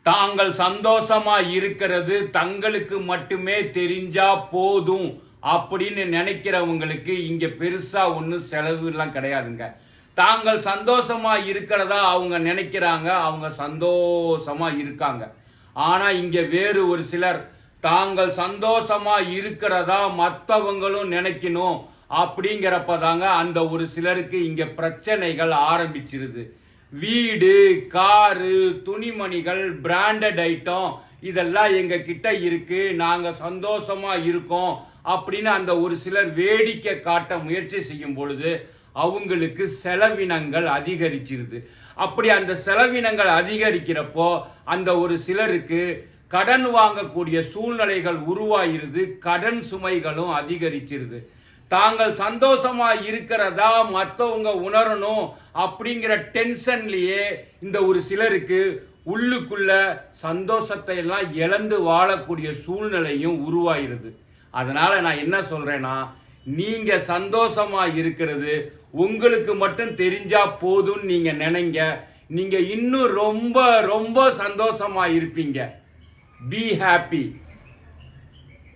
தாங்கள் சந்தோஷமா இருக்கிறது தங்களுக்கு மட்டுமே தெரிஞ்சா போதும் அப்படின்னு நினைக்கிறவங்களுக்கு இங்க பெருசா ஒன்றும் செலவு எல்லாம் கிடையாதுங்க. தாங்கள் சந்தோஷமா இருக்கிறதா அவங்க நினைக்கிறாங்க, அவங்க சந்தோஷமா இருக்காங்க. ஆனா இங்க வேறு ஒரு சிலர் தாங்கள் சந்தோஷமா இருக்கிறதா மற்றவங்களும் நினைக்கணும் அப்படிங்கிறப்பதாங்க அந்த ஒரு சிலருக்கு இங்க பிரச்சனைகள் ஆரம்பிச்சிருது. வீடு, காரு, துணிமணிகள், பிராண்டட் ஐட்டம் இதெல்லாம் எங்க கிட்ட இருக்கு, நாங்க சந்தோஷமா இருக்கோம் அப்படின்னு அந்த ஒரு சிலர் வேடிக்கை காட்ட முயற்சி செய்யும் பொழுது அவங்களுக்கு செலவினங்கள் அதிகரிச்சிருது. அப்படி அந்த செலவினங்கள் அதிகரிக்கிறப்போ அந்த ஒரு சிலருக்கு கடன் வாங்கக்கூடிய சூழ்நிலைகள் உருவாயிருது, கடன் சுமைகளும் அதிகரிச்சிருது. தாங்கள் சந்தோஷமா இருக்கிறதா மற்றவங்க உணரணும் அப்படிங்கிற டென்ஷன்லயே இந்த ஒரு சிலருக்கு உள்ளுக்குள்ள சந்தோஷத்தை எல்லாம் இழந்து வாழக்கூடிய சூழ்நிலையும் உருவாயிருது. அதனால நான் என்ன சொல்றேன்னா, நீங்க சந்தோஷமா இருக்கிறது உங்களுக்கு மட்டும் தெரிஞ்சா போதும்னு நீங்க நினைங்க, நீங்க இன்னும் ரொம்ப ரொம்ப சந்தோஷமா இருப்பீங்க. Be happy.